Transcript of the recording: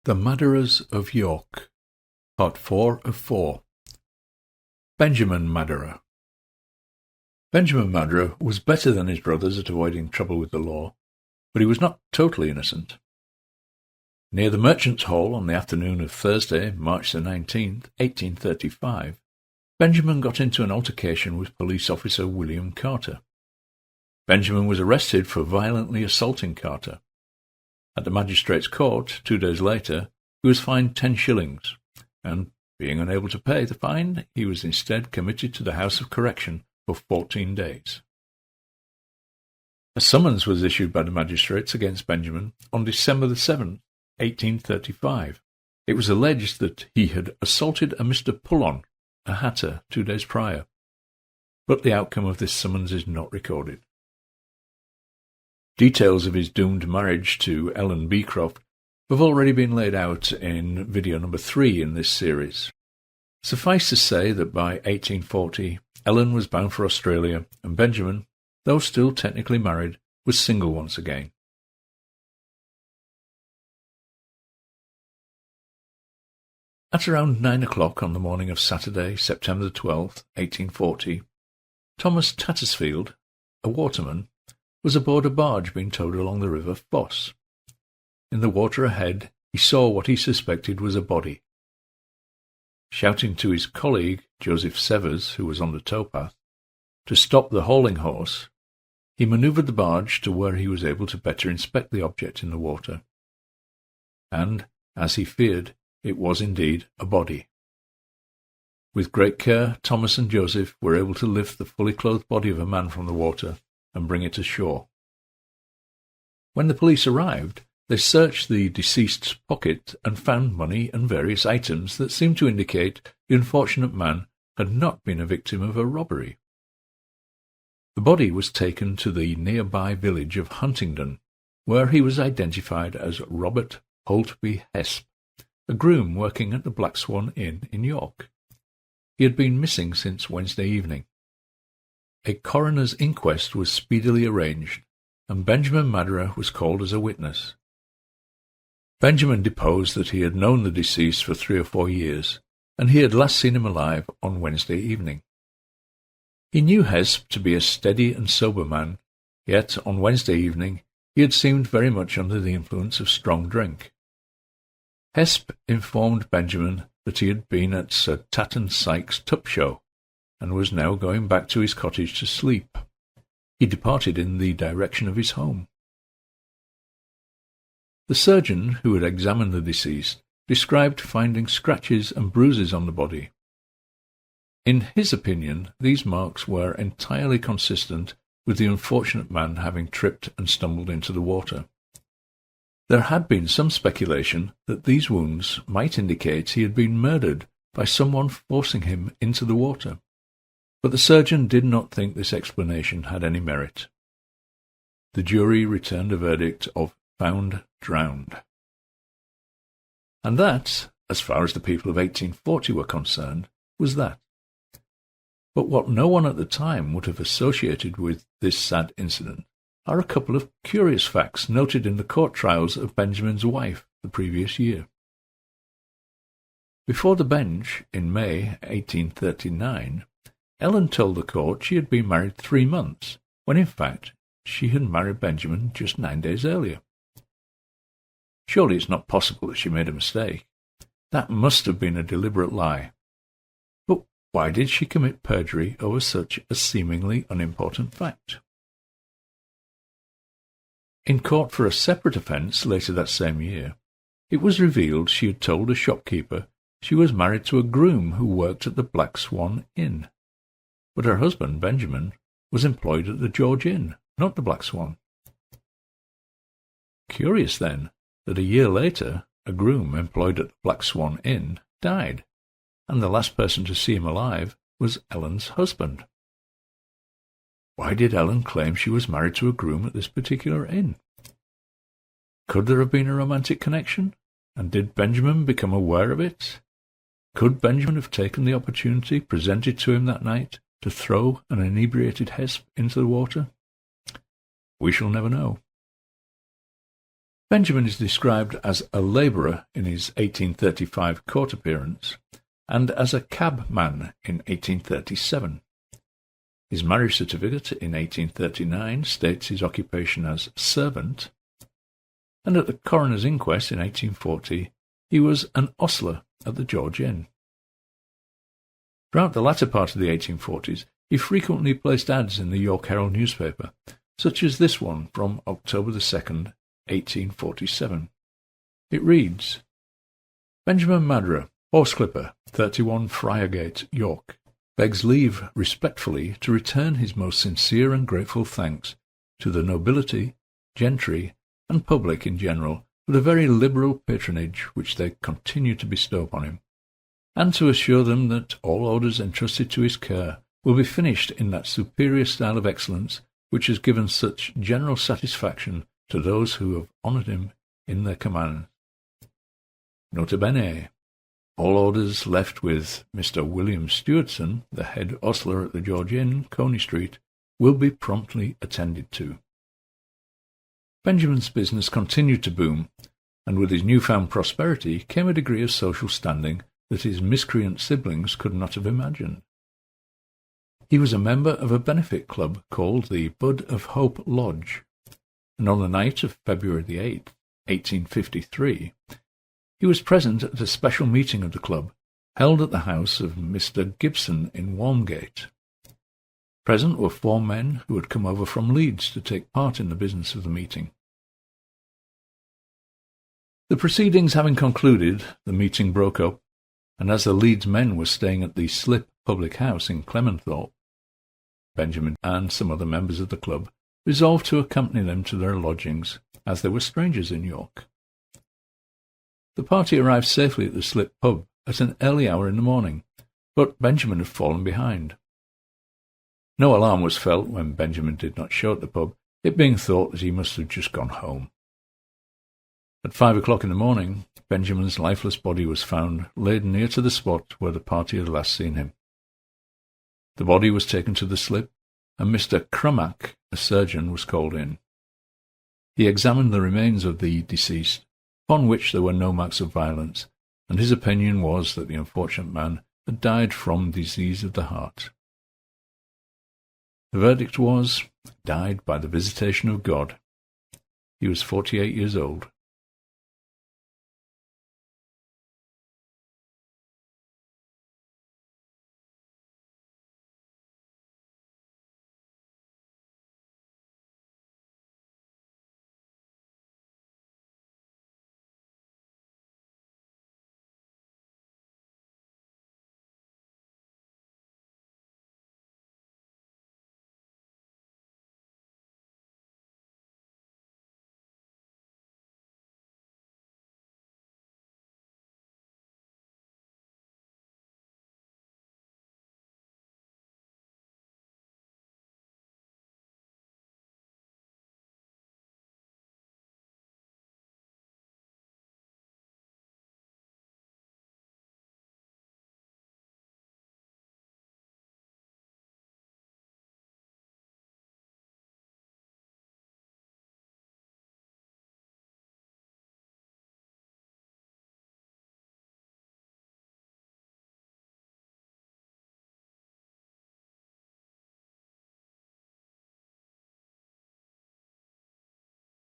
The Madderahs of York, Part 4 of 4. Benjamin Madderah. Benjamin Madderah was better than his brothers at avoiding trouble with the law, but he was not totally innocent. Near the Merchants' Hall on the afternoon of Thursday, March the 19th, 1835, Benjamin got into an altercation with police officer William Carter. Benjamin was arrested for violently assaulting Carter. At the magistrate's court 2 days later, he was fined 10 shillings, and, being unable to pay the fine, he was instead committed to the House of Correction for 14 days. A summons was issued by the magistrates against Benjamin on December the 7th, 1835. It was alleged that he had assaulted a Mr. Pullon, a hatter, 2 days prior, but the outcome of this summons is not recorded. Details of his doomed marriage to Ellen Beecroft have already been laid out in video number 3 in this series. Suffice to say that by 1840, Ellen was bound for Australia, and Benjamin, though still technically married, was single once again. At around 9 o'clock on the morning of Saturday, September the 12th, 1840, Thomas Tattersfield, a waterman, was aboard a barge being towed along the River Foss. In the water ahead, he saw what he suspected was a body. Shouting to his colleague, Joseph Severs, who was on the towpath, to stop the hauling horse, he manoeuvred the barge to where he was able to better inspect the object in the water. And, as he feared, it was indeed a body. With great care, Thomas and Joseph were able to lift the fully clothed body of a man from the water and bring it ashore. When the police arrived, they searched the deceased's pocket and found money and various items that seemed to indicate the unfortunate man had not been a victim of a robbery. The body was taken to the nearby village of Huntingdon, where he was identified as Robert Holtby Hesp, a groom working at the Black Swan Inn in York. He had been missing since Wednesday evening. A coroner's inquest was speedily arranged, and Benjamin Madderah was called as a witness. Benjamin deposed that he had known the deceased for 3 or 4 years, and he had last seen him alive on Wednesday evening. He knew Hesp to be a steady and sober man, yet on Wednesday evening he had seemed very much under the influence of strong drink. Hesp informed Benjamin that he had been at Sir Tatton Sykes' tup show, and was now going back to his cottage to sleep. He departed in the direction of his home. The surgeon who had examined the deceased described finding scratches and bruises on the body. In his opinion, these marks were entirely consistent with the unfortunate man having tripped and stumbled into the water. There had been some speculation that these wounds might indicate he had been murdered by someone forcing him into the water, but the surgeon did not think this explanation had any merit. The jury returned a verdict of found drowned. And that, as far as the people of 1840 were concerned, was that. But what no one at the time would have associated with this sad incident are a couple of curious facts noted in the court trials of Benjamin's wife the previous year. Before the bench, in May 1839, Ellen told the court she had been married 3 months, when in fact she had married Benjamin just 9 days earlier. Surely it's not possible that she made a mistake. That must have been a deliberate lie. But why did she commit perjury over such a seemingly unimportant fact? In court for a separate offence later that same year, it was revealed she had told a shopkeeper she was married to a groom who worked at the Black Swan Inn. But her husband, Benjamin, was employed at the George Inn, not the Black Swan. Curious, then, that a year later a groom employed at the Black Swan Inn died, and the last person to see him alive was Ellen's husband. Why did Ellen claim she was married to a groom at this particular inn? Could there have been a romantic connection, and did Benjamin become aware of it? Could Benjamin have taken the opportunity presented to him that night to throw an inebriated Hesp into the water? We shall never know. Benjamin is described as a labourer in his 1835 court appearance and as a cabman in 1837. His marriage certificate in 1839 states his occupation as servant, and at the coroner's inquest in 1840 he was an ostler at the George Inn. Throughout the latter part of the 1840s, he frequently placed ads in the York Herald newspaper, such as this one from October 2nd, 1847. It reads, Benjamin Madderah, horse clipper, 31 Friargate, York, begs leave respectfully to return his most sincere and grateful thanks to the nobility, gentry, and public in general for the very liberal patronage which they continue to bestow upon him, and to assure them that all orders entrusted to his care will be finished in that superior style of excellence which has given such general satisfaction to those who have honoured him in their command. Nota bene, all orders left with Mr. William Stewardson, the head ostler at the George Inn, Coney Street, will be promptly attended to. Benjamin's business continued to boom, and with his newfound prosperity came a degree of social standing that his miscreant siblings could not have imagined. He was a member of a benefit club called the Bud of Hope Lodge, and on the night of February the 8th, 1853, he was present at a special meeting of the club, held at the house of Mr. Gibson in Walmgate. Present were 4 men who had come over from Leeds to take part in the business of the meeting. The proceedings having concluded, the meeting broke up, and as the Leeds men were staying at the Slip public house in Clementhorpe, Benjamin and some other members of the club resolved to accompany them to their lodgings, as they were strangers in York. The party arrived safely at the Slip pub at an early hour in the morning, but Benjamin had fallen behind. No alarm was felt when Benjamin did not show at the pub, it being thought that he must have just gone home. At 5 o'clock in the morning, Benjamin's lifeless body was found laid near to the spot where the party had last seen him. The body was taken to the Slip, and Mr. Crummack, a surgeon, was called in. He examined the remains of the deceased, upon which there were no marks of violence, and his opinion was that the unfortunate man had died from disease of the heart. The verdict was, died by the visitation of God. He was 48 years old.